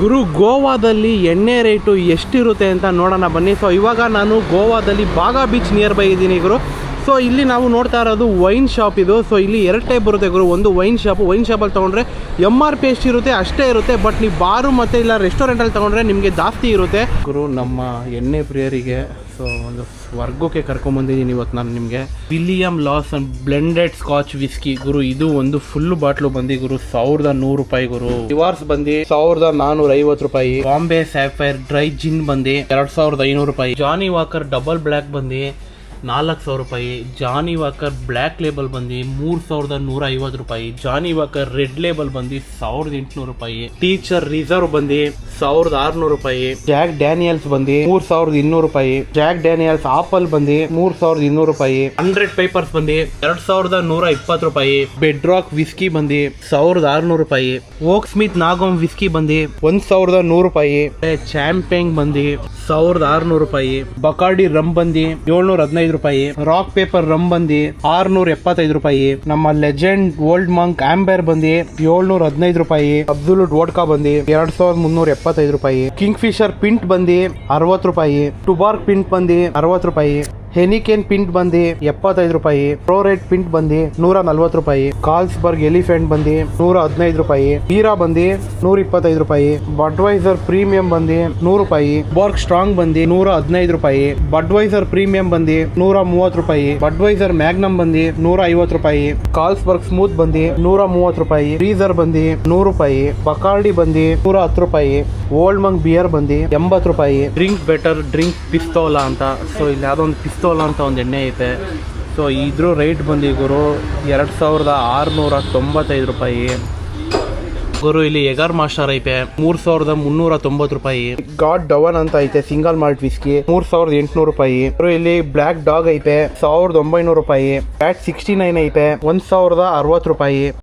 ಗುರು ಗೋವಾದಲ್ಲಿ ಎಣ್ಣೆ ರೇಟು ಎಷ್ಟಿರುತ್ತೆ ಅಂತ ನೋಡೋಣ ಬನ್ನಿ. ಸೊ ಇವಾಗ ನಾನು ಗೋವಾದಲ್ಲಿ ಬಾಗಾ ಬೀಚ್ ನಿಯರ್ ಬೈ ಇದ್ದೀನಿ ಗುರು. ಸೊ ಇಲ್ಲಿ ನಾವು ನೋಡ್ತಾ ಇರೋದು ವೈನ್ ಶಾಪ್ ಇದು. ಸೊ ಇಲ್ಲಿ ಎರಡು ಟೈಪ್ ಬರುತ್ತೆ ಗುರು. ಒಂದು ವೈನ್ ಶಾಪಲ್ಲಿ ತೊಗೊಂಡ್ರೆ MRP ಎಷ್ಟಿರುತ್ತೆ ಅಷ್ಟೇ ಇರುತ್ತೆ. ಬಟ್ ನೀವು ಬಾರು ಮತ್ತು ಇಲ್ಲ ರೆಸ್ಟೋರೆಂಟಲ್ಲಿ ತೊಗೊಂಡ್ರೆ ನಿಮಗೆ ಜಾಸ್ತಿ ಇರುತ್ತೆ ಗುರು. ನಮ್ಮ ಎಣ್ಣೆ ಪ್ರಿಯರಿಗೆ ಸೊ ಒಂದು ಸ್ವರ್ಗಕ್ಕೆ ಕರ್ಕೊಂಬಂದಿದ್ದೀನಿ ಇವತ್ತು ನಾನು ನಿಮಗೆ. William Lawson blended scotch whisky ಗುರು. ಇದು ಒಂದು ಫುಲ್ ಬಾಟ್ಲು ಬಂದು ಗುರು 1100 ರೂಪಾಯಿ ಗುರು. ರಿವಾರ್ಸ್ ಬಂದು 1450 ರೂಪಾಯಿ. ಬಾಂಬೆ ಸ್ಯಾಫೈರ್ ಡ್ರೈ ಜಿನ್ ಬಂದು 2500 ರೂಪಾಯಿ. ಜಾನಿ ವಾಕರ್ ಡಬಲ್ ಬ್ಲ್ಯಾಕ್ ಬಂದು 4000 ರೂಪಾಯಿ. ಜಾನಿ ವಾಕರ್ ಬ್ಲ್ಯಾಕ್ ಲೇಬಲ್ ಬಂದು 3150 ರೂಪಾಯಿ. ಜಾನಿ ವಾಕರ್ ರೆಡ್ ಲೇಬಲ್ ಬಂದು 1800 ರೂಪಾಯಿ. ಟೀಚರ್ ರಿಸರ್ವ್ ಬಂದು 1600 ರೂಪಾಯಿ. ಜಾಕ್ ಡ್ಯಾನಿಯಲ್ಸ್ ಬಂದು 3200 ರೂಪಾಯಿ. ಜಾಕ್ ಡ್ಯಾನಿಯಲ್ಸ್ ಆಪಲ್ ಬಂದು 3200 ರೂಪಾಯಿ. 100 ಪೇಪರ್ಸ್ ಬಂದು 2120 ರೂಪಾಯಿ. ಬೆಡ್ ರಾಕ್ ವಿಸ್ಕಿ ಬಂದು 1600 ರೂಪಾಯಿ. ಓಕ್ ಸ್ಮಿತ್ ನಾಗೋಮ್ ವಿಸ್ಕಿ ಬಂದು 1100 ರೂಪಾಯಿ. ಚಾಂಪೇಂಗ್ ಬಂದು 1600 ರೂಪಾಯಿ. ಬಕಾರ್ಡಿ ರಮ್ ಬಂದು 715 ರೂಪಾಯಿ. ರಾಕ್ ಪೇಪರ್ ರಮ್ ಬಂದು 675 ರೂಪಾಯಿ. ನಮ್ಮ ಲೆಜೆಂಡ್ ಓಲ್ಡ್ ಮಂಕ್ ಆಂಬರ್ ಬಂದು 715 ರೂಪಾಯಿ. ಅಬ್ಸಲ್ಯೂಟ್ ವೋಡ್ಕಾ ಬಂದು 2375 ರೂಪಾಯಿ. ಕಿಂಗ್ ಫಿಶರ್ ಪಿಂಟ್ ಬಂದು 60 ರೂಪಾಯಿ. ಟುಬಾರ್ಕ್ ಪಿಂಟ್ ಬಂದು 60 ರೂಪಾಯಿ. ಹೆನಿಕೇನ್ ಪಿಂಟ್ ಬಂದು 75 ರೂಪಾಯಿ. ಪ್ರೋರೇಟ್ ಪಿಂಟ್ ಬಂದು 140 ರೂಪಾಯಿ. ಕಾರ್ಲ್ಸ್ಬರ್ಗ್ ಎಲಿಫೆಂಟ್ ಬಂದು 115 ರೂಪಾಯಿ. ಬೀರಾ ಬಂದು 125 ರೂಪಾಯಿ. ಬಡ್ವೈಸರ್ ಪ್ರೀಮಿಯಂ ಬಂದು 100 ರೂಪಾಯಿ. ಬಾರ್ಕ್ ಸ್ಟ್ರಾಂಗ್ ಬಂದು 115 ರೂಪಾಯಿ. ಬಡ್ವೈಸರ್ ಪ್ರೀಮಿಯಂ ಬಂದು 130 ರೂಪಾಯಿ. ಬಡ್ವೈಸರ್ ಮ್ಯಾಗ್ನಮ್ ಬಂದು 150 ರೂಪಾಯಿ. ಕಾರ್ಲ್ಸ್ಬರ್ಗ್ ಸ್ಮೂತ್ ಬಂದು 130 ರೂಪಾಯಿ. ಫ್ರೀಸರ್ ಬಂದು 100 ರೂಪಾಯಿ. ಬಕಾರ್ಡಿ ಬಂದು 110 ರೂಪಾಯಿ. ಓಲ್ಡ್ ಮಂಕ್ ಬಿಯರ್ ಬಂದು 80 ರೂಪಾಯಿ. ಡ್ರಿಂಕ್ ಬೆಟರ್ ಡ್ರಿಂಕ್ ಪಿಸ್ತೋಲಾ ಅಂತ. ಸೊ ಇಲ್ಲಿ ಯಾವುದೋ ಒಂದು ಪಿಸ್ತೋಲಾ ಅಂತ ಒಂದು ಎಣ್ಣೆ ಐತೆ. ಸೊ ಇದ್ರ ರೇಟ್ ಬಂದು ಗುರು 2695 ರೂಪಾಯಿ ಗುರು. ಇಲ್ಲಿ ಎಗರ್ ಮಾಸ್ಟರ್ ಐತೆ 3390 ರೂಪಾಯಿ. ಗಾಡ್ ಡವನ್ ಅಂತ ಐತೆ ಸಿಂಗಲ್ ಮಾಲ್ಟ್ ವಿಸ್ಕಿ 3800 ರೂಪಾಯಿ. ಇಲ್ಲಿ ಬ್ಲ್ಯಾಕ್ ಡಾಗ್ ಐತೆ 1900 ರೂಪಾಯಿ. ಬ್ಯಾಟ್ 69 ಐತೆ 1060 ರೂಪಾಯಿ.